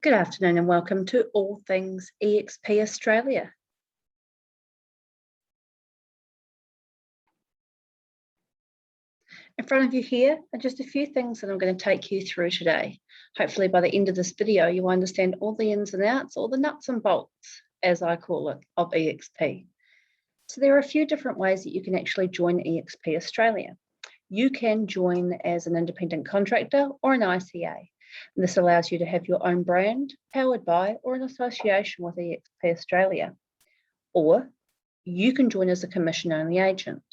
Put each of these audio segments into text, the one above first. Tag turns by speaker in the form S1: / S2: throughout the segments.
S1: Good afternoon and welcome to All Things eXp Australia. In front of you here are just a few things that I'm going to take you through today. Hopefully by the end of this video, you understand all the ins and outs, all the nuts and bolts, as I call it, of eXp. So there are a few different ways that you can actually join eXp Australia. You can join as an independent contractor or an ICA. And this allows you to have your own brand powered by or in association with eXp Australia. Or you can join as a commission-only agent.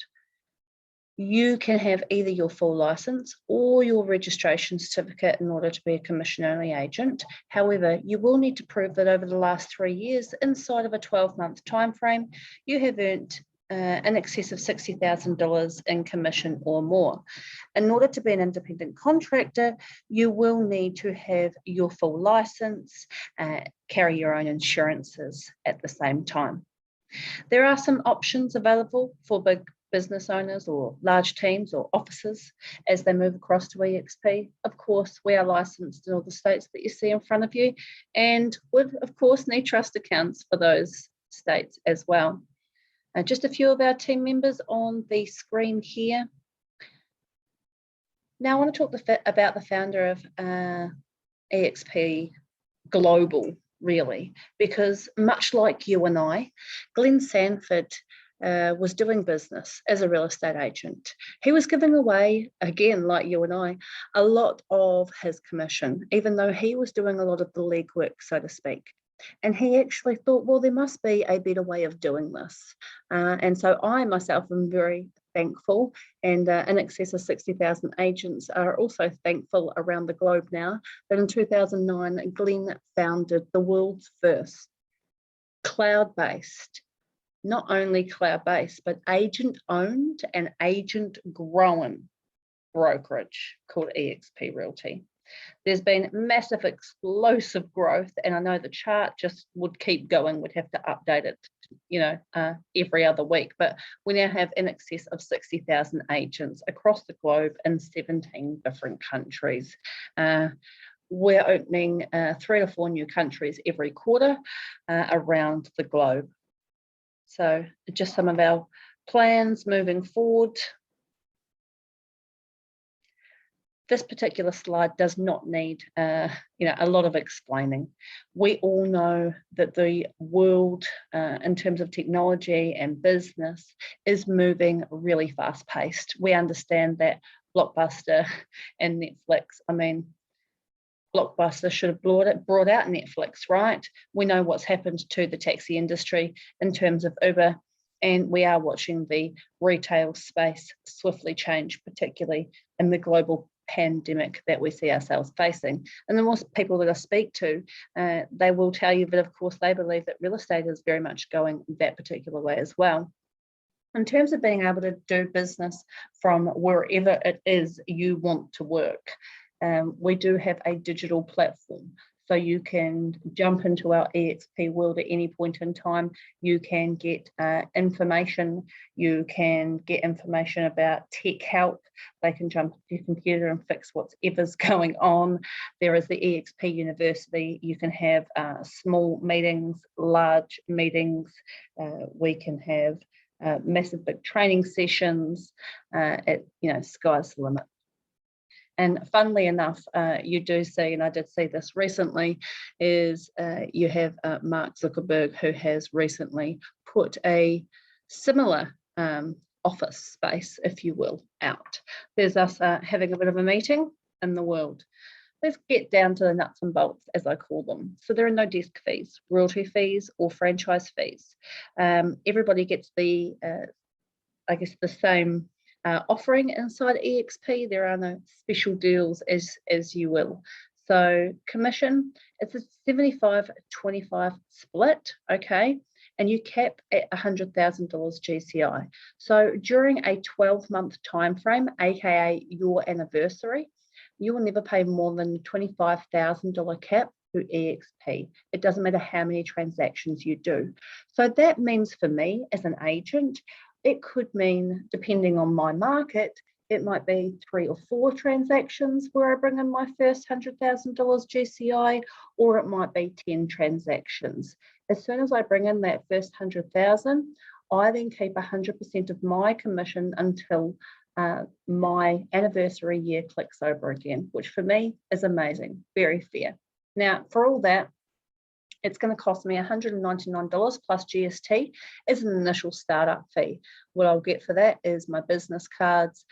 S1: You can have either your full license or your registration certificate in order to be a commission-only agent. However, you will need to prove that over the last 3 years, inside of a 12-month timeframe, you have earned in excess of $60,000 in commission or more. In order to be an independent contractor, you will need to have your full license, carry your own insurances at the same time. There are some options available for big business owners or large teams or offices as they move across to eXp. Of course, we are licensed in all the states that you see in front of you and would, of course, need trust accounts for those states as well. Just a few of our team members on the screen here. Now I want to talk about the founder of eXp Global, really, because much like you and I, Glenn Sanford was doing business as a real estate agent. He was giving away, again, like you and I, a lot of his commission, even though he was doing a lot of the legwork, so to speak. And he actually thought, well, there must be a better way of doing this. And so I myself am very thankful, and in excess of 60,000 agents are also thankful around the globe now, that in 2009, Glenn founded the world's first cloud-based, not only cloud-based, but agent-owned and agent-grown brokerage called eXp Realty. There's been massive explosive growth, and I know the chart just would keep going. We'd have to update it, every other week, but we now have in excess of 60,000 agents across the globe in 17 different countries. We're opening 3 to 4 new countries every quarter around the globe. So just some of our plans moving forward. This particular slide does not need, a lot of explaining. We all know that the world, in terms of technology and business, is moving really fast-paced. We understand that Blockbuster and Netflix, Blockbuster should have brought out Netflix, right? We know what's happened to the taxi industry in terms of Uber, and we are watching the retail space swiftly change, particularly in the global pandemic that we see ourselves facing. And the more people that I speak to, they will tell you that, of course, they believe that real estate is very much going that particular way as well. In terms of being able to do business from wherever it is you want to work, we do have a digital platform. So you can jump into our eXp world at any point in time. You can get information. You can get information about tech help. They can jump to your computer and fix whatever's going on. There is the eXp University. You can have small meetings, large meetings. We can have massive big training sessions. Sky's the limit. And funnily enough, you do see, and I did see this recently, is you have Mark Zuckerberg, who has recently put a similar office space, if you will, out. There's us having a bit of a meeting in the world. Let's get down to the nuts and bolts, as I call them. So there are no desk fees, royalty fees, or franchise fees. Everybody gets the same offering inside eXp. There are no special deals as you will. So commission, it's a 75-25 split, okay? And you cap at $100,000 GCI. So during a 12-month time frame, aka your anniversary, you will never pay more than $25,000 cap to eXp. It doesn't matter how many transactions you do. So that means for me as an agent, it could mean, depending on my market, It might be 3 or 4 transactions where I bring in my first $100,000 GCI, or it might be 10 transactions. As soon as I bring in that first 100,000, I then keep 100% of my commission until my anniversary year clicks over again, which for me is amazing, very fair. Now, for all that, it's going to cost me $199 plus GST as an initial startup fee. What I'll get for that is my business cards,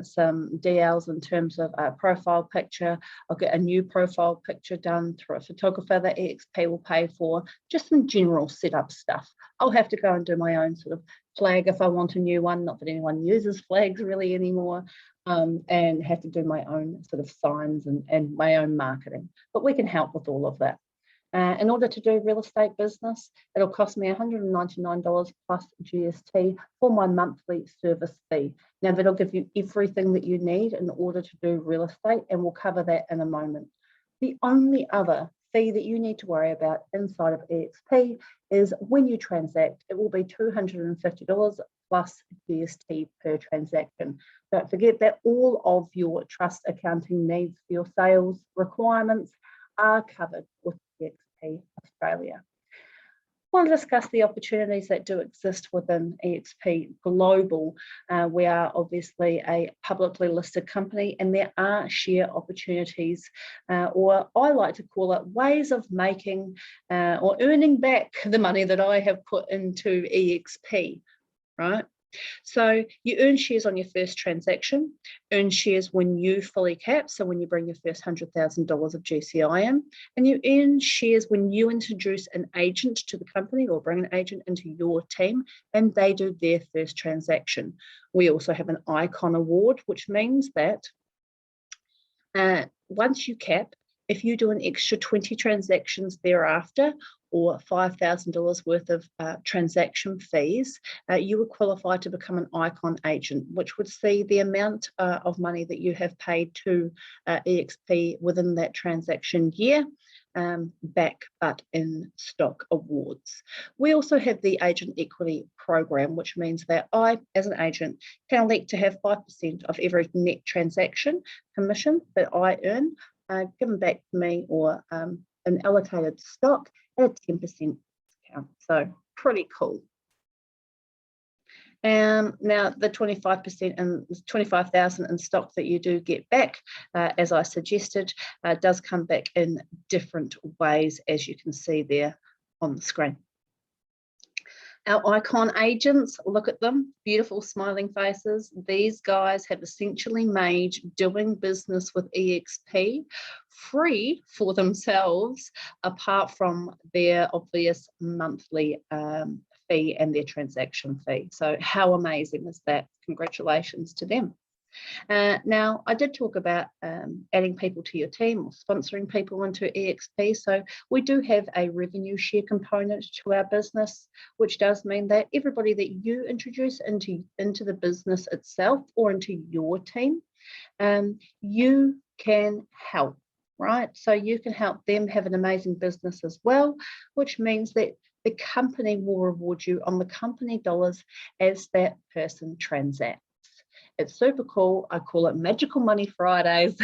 S1: some DLs in terms of a profile picture. I'll get a new profile picture done through a photographer that eXp will pay for, just some general setup stuff. I'll have to go and do my own sort of flag if I want a new one, not that anyone uses flags really anymore, and have to do my own sort of signs and my own marketing. But we can help with all of that. In order to do real estate business, it'll cost me $199 plus GST for my monthly service fee. Now, that'll give you everything that you need in order to do real estate, and we'll cover that in a moment. The only other fee that you need to worry about inside of eXp is when you transact, it will be $250 plus GST per transaction. Don't forget that all of your trust accounting needs for your sales requirements are covered with eXp Australia. I want to discuss the opportunities that do exist within eXp Global. We are obviously a publicly listed company, and there are share opportunities, or I like to call it ways of making or earning back the money that I have put into eXp, right? So you earn shares on your first transaction, earn shares when you fully cap, so when you bring your first $100,000 of GCI in, and you earn shares when you introduce an agent to the company or bring an agent into your team and they do their first transaction. We also have an icon award, which means that once you cap, if you do an extra 20 transactions thereafter, or $5,000 worth of transaction fees, you would qualify to become an icon agent, which would see the amount of money that you have paid to eXp within that transaction year back, but in stock awards. We also have the agent equity program, which means that I, as an agent, can elect to have 5% of every net transaction commission that I earn given back to me, or an allocated stock at a 10% discount. So pretty cool. Now the 25% and 25,000 in stock that you do get back, as I suggested, does come back in different ways, as you can see there on the screen. Our icon agents, look at them, beautiful smiling faces. These guys have essentially made doing business with eXp free for themselves, apart from their obvious monthly fee and their transaction fee. So how amazing is that? Congratulations to them. Now, I did talk about adding people to your team or sponsoring people into eXp. So we do have a revenue share component to our business, which does mean that everybody that you introduce into the business itself or into your team, you can help, right? So you can help them have an amazing business as well, which means that the company will reward you on the company dollars as that person transacts. It's super cool. I call it Magical Money Fridays.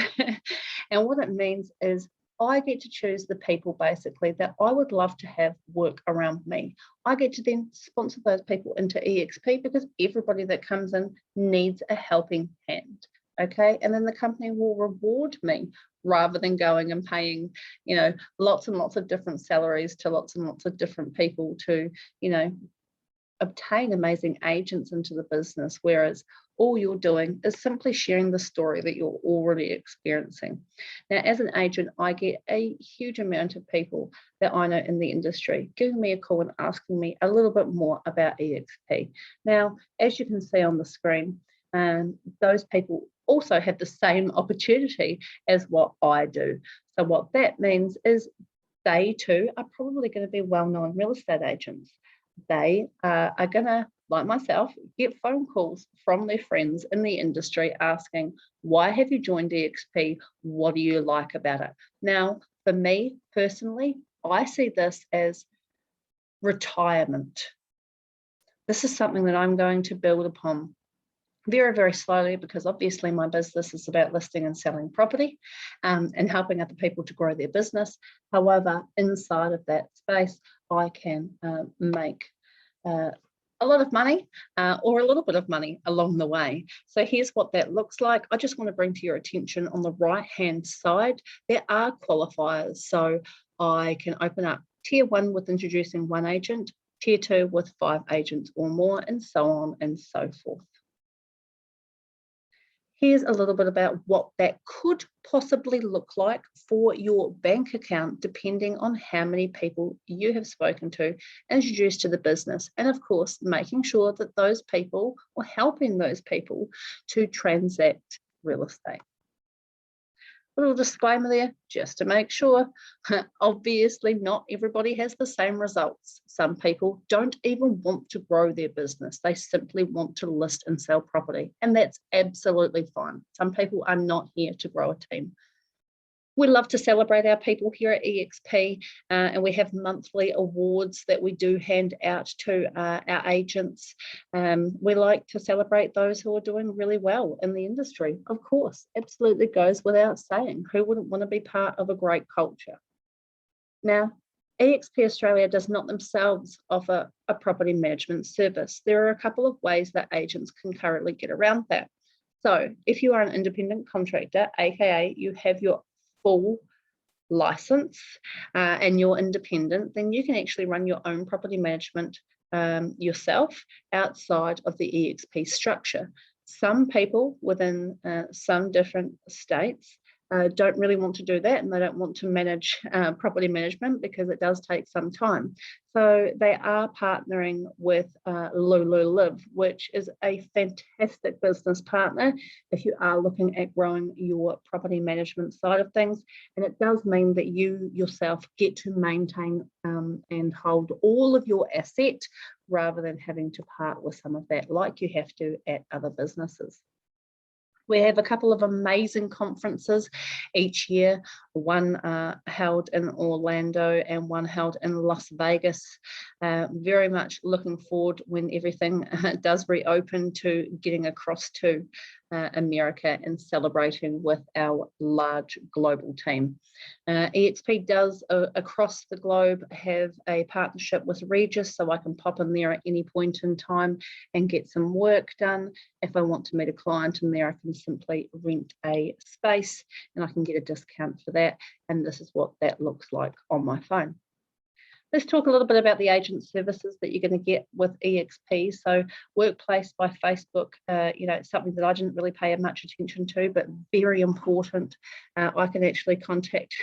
S1: And what it means is I get to choose the people basically that I would love to have work around me. I get to then sponsor those people into eXp because everybody that comes in needs a helping hand. Okay. And then the company will reward me rather than going and paying, you know, lots and lots of different salaries to lots and lots of different people to, you know, obtain amazing agents into the business, whereas all you're doing is simply sharing the story that you're already experiencing. Now, as an agent, I get a huge amount of people that I know in the industry giving me a call and asking me a little bit more about eXp. Now, as you can see on the screen, those people also have the same opportunity as what I do. So what that means is they too are probably going to be well-known real estate agents. They are going to, like myself, get phone calls from their friends in the industry asking, why have you joined eXp? What do you like about it? Now, for me personally, I see this as retirement. This is something that I'm going to build upon very, very slowly, because obviously my business is about listing and selling property and helping other people to grow their business. However, inside of that space, I can make a lot of money or a little bit of money along the way. So here's what that looks like. I just want to bring to your attention, on the right hand side, there are qualifiers. So I can open up tier 1 with introducing 1 agent, tier 2 with 5 agents or more, and so on and so forth. Here's a little bit about what that could possibly look like for your bank account, depending on how many people you have spoken to, introduced to the business, and of course, making sure that those people, or helping those people, to transact real estate. A little disclaimer there, just to make sure. Obviously, not everybody has the same results. Some people don't even want to grow their business. They simply want to list and sell property, and that's absolutely fine. Some people are not here to grow a team. We love to celebrate our people here at eXp, and we have monthly awards that we do hand out to our agents. We like to celebrate those who are doing really well in the industry. Of course, absolutely goes without saying. Who wouldn't want to be part of a great culture? Now, eXp Australia does not themselves offer a property management service. There are a couple of ways that agents can currently get around that. So if you are an independent contractor, aka you have your full license and you're independent, then you can actually run your own property management yourself outside of the eXp structure. Some people within some different states don't really want to do that, and they don't want to manage property management because it does take some time. So they are partnering with Lulu Live, which is a fantastic business partner if you are looking at growing your property management side of things. And it does mean that you yourself get to maintain and hold all of your asset, rather than having to part with some of that like you have to at other businesses. We have a couple of amazing conferences each year, one held in Orlando and one held in Las Vegas. Very much looking forward, when everything does reopen, to getting across to America and celebrating with our large global team. eXp does across the globe have a partnership with Regis, so I can pop in there at any point in time and get some work done. If I want to meet a client in there, I can simply rent a space and I can get a discount for that. And this is what that looks like on my phone. Let's talk a little bit about the agent services that you're going to get with eXp. So Workplace by Facebook, it's something that I didn't really pay much attention to, but very important. I can actually contact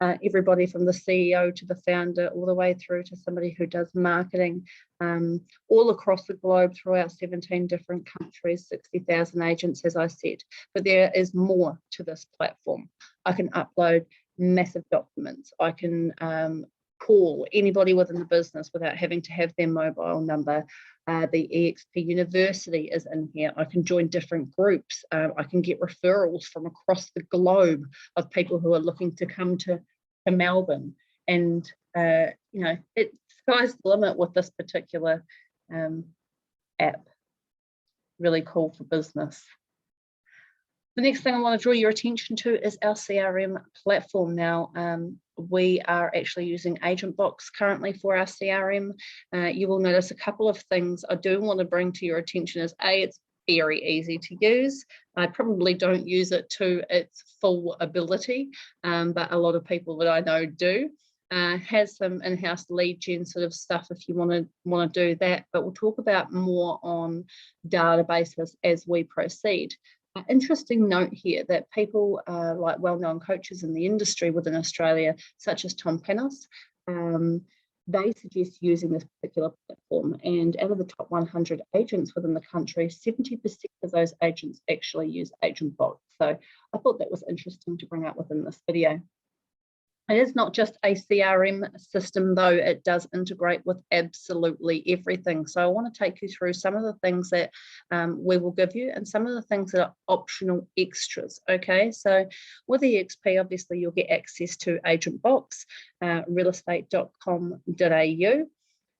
S1: everybody from the CEO to the founder, all the way through to somebody who does marketing, all across the globe, throughout 17 different countries, 60,000 agents, as I said. But there is more to this platform. I can upload massive documents. I can call anybody within the business without having to have their mobile number. The eXp University is in here. I can join different groups. I can get referrals from across the globe of people who are looking to come to Melbourne. And, it's sky's the limit with this particular app. Really cool for business. The next thing I want to draw your attention to is our CRM platform. Now, we are actually using AgentBox currently for our CRM. You will notice a couple of things I do want to bring to your attention is, A, it's very easy to use. I probably don't use it to its full ability, but a lot of people that I know do. Has some in-house lead gen sort of stuff if you want to do that, but we'll talk about more on databases as we proceed. Interesting note here that people like well-known coaches in the industry within Australia, such as Tom Panos, they suggest using this particular platform. And out of the top 100 agents within the country, 70% of those agents actually use AgentBox. So I thought that was interesting to bring up within this video. It is not just a CRM system, though. It does integrate with absolutely everything. So I want to take you through some of the things that we will give you and some of the things that are optional extras. Okay, so with eXp, obviously you'll get access to AgentBox, realestate.com.au,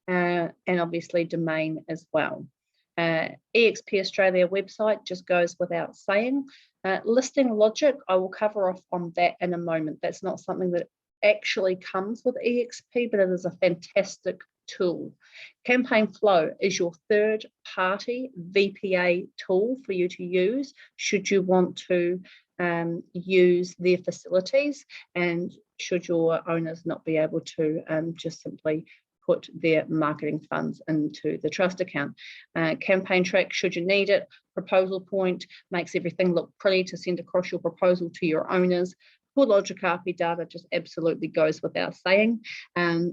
S1: and obviously domain as well. eXp Australia website just goes without saying. Listing logic, I will cover off on that in a moment. That's not something that actually comes with eXp, but it is a fantastic tool. Campaign Flow is your third party VPA tool for you to use should you want to use their facilities, and should your owners not be able to just simply put their marketing funds into the trust account. Campaign Track, should you need it. Proposal Point makes everything look pretty to send across your proposal to your owners. CoreLogic RP data just absolutely goes without saying.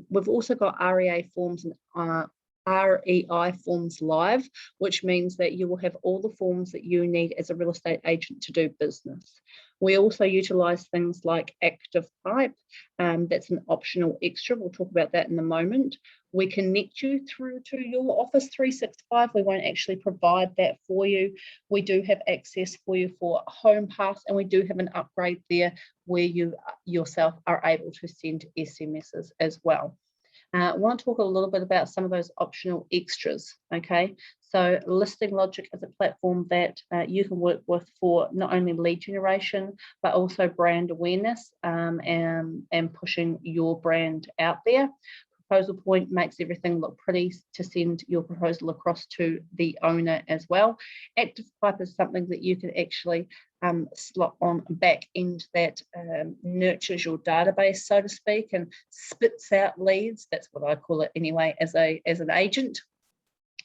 S1: We've also got REI forms and REI forms live, which means that you will have all the forms that you need as a real estate agent to do business. We also utilize things like Active Pipe. That's an optional extra. We'll talk about that in a moment. We connect you through to your Office 365. We won't actually provide that for you. We do have access for you for Home Pass, and we do have an upgrade there where you yourself are able to send SMSs as well. I want to talk a little bit about some of those optional extras, okay? So Listing Logic is a platform that you can work with for not only lead generation, but also brand awareness and pushing your brand out there. Proposal Point makes everything look pretty to send your proposal across to the owner as well. Active Pipe is something that you can actually slot on back end that nurtures your database, so to speak, and spits out leads. That's what I call it anyway, as an agent.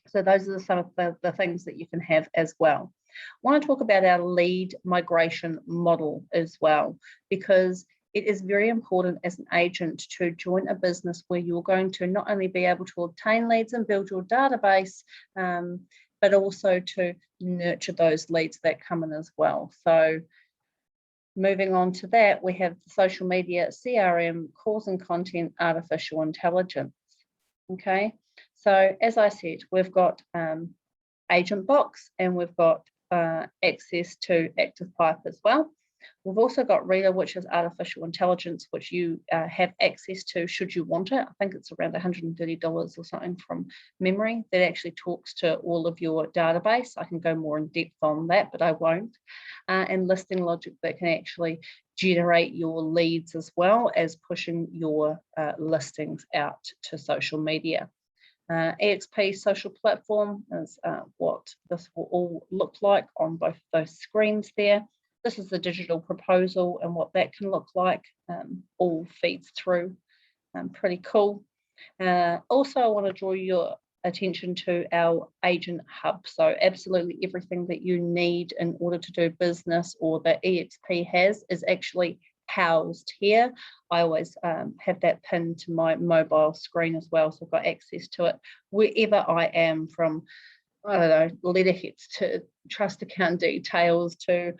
S1: So those are some of the things that you can have as well. I want to talk about our lead migration model as well, because it is very important as an agent to join a business where you're going to not only be able to obtain leads and build your database, but also to nurture those leads that come in as well. So moving on to that, we have the social media, CRM, calls and content, artificial intelligence. Okay, so as I said, we've got Agent Box, and we've got access to Active Pipe as well. We've also got Reader, which is artificial intelligence, which you have access to should you want it. I think it's around $130 or something from memory, that actually talks to all of your database. I can go more in depth on that, but I won't. And Listing Logic that can actually generate your leads as well as pushing your listings out to social media. eXp social platform is what this will all look like on both of those screens there. This is the digital proposal and what that can look like. All feeds through. Pretty cool. Also, I want to draw your attention to our agent hub. So absolutely everything that you need in order to do business, or that eXp has, is actually housed here. I always have that pinned to my mobile screen as well, so I've got access to it wherever I am, from, I don't know, letterheads to trust account details to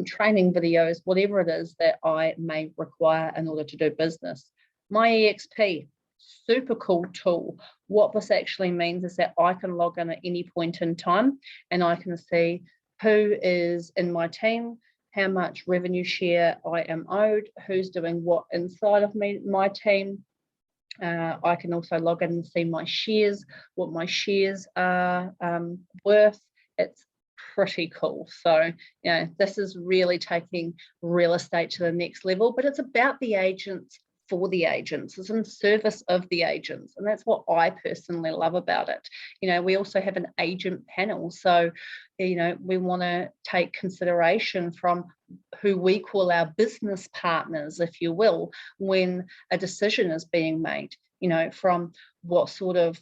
S1: training videos, whatever it is that I may require in order to do business. My eXp, super cool tool. What this actually means is that I can log in at any point in time, and I can see who is in my team, how much revenue share I am owed, who's doing what inside of my team. I can also log in and see my shares, what my shares are worth. It's pretty cool. So, you know, this is really taking real estate to the next level, but it's about the agents for the agents. It's in service of the agents, and that's what I personally love about it. You know, we also have an agent panel, so you know, we want to take consideration from who we call our business partners, if you will, when a decision is being made. You know, from what sort of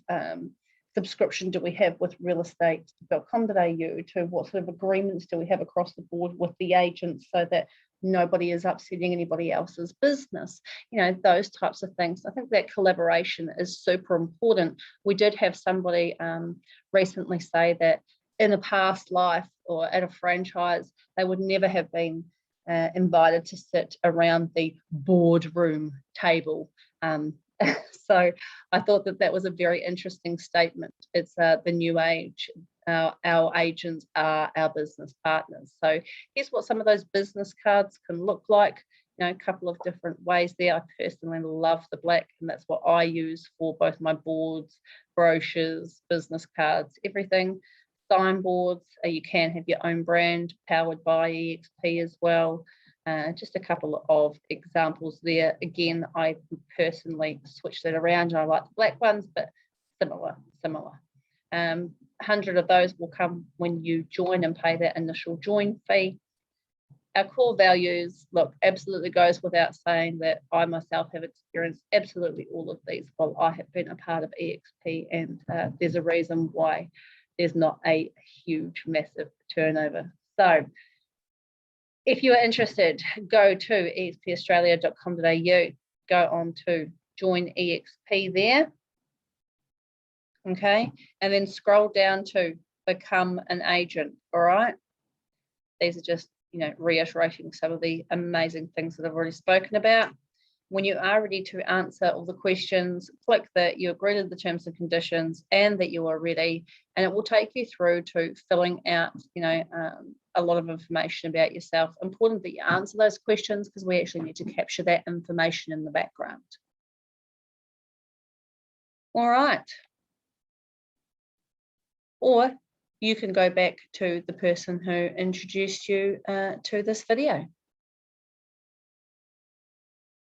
S1: subscription do we have with realestate.com.au to what sort of agreements do we have across the board with the agents, so that nobody is upsetting anybody else's business, you know, those types of things. I think that collaboration is super important. We did have somebody recently say that in a past life or at a franchise, they would never have been invited to sit around the boardroom table. So I thought that was a very interesting statement. It's the new age. Our agents are our business partners. So here's what some of those business cards can look like. You know, a couple of different ways there. I personally love the black, and that's what I use for both my boards, brochures, business cards, everything. signboards. You can have your own brand powered by eXp as well. Just a couple of examples there. Again, I personally switched it around. I like the black ones, but similar. 100 of those will come when you join and pay that initial join fee. Our core values, look, absolutely goes without saying that I myself have experienced absolutely all of these while I have been a part of eXp, and there's a reason why there's not a huge, massive turnover. So if you are interested, go to expaustralia.com.au, go on to join eXp there, okay, and then scroll down to become an agent, all right? These are just, reiterating some of the amazing things that I've already spoken about. When you are ready to answer all the questions, click that you agree to the terms and conditions and that you are ready, and it will take you through to filling out, a lot of information about yourself. Important that you answer those questions because we actually need to capture that information in the background. All right. Or you can go back to the person who introduced you to this video.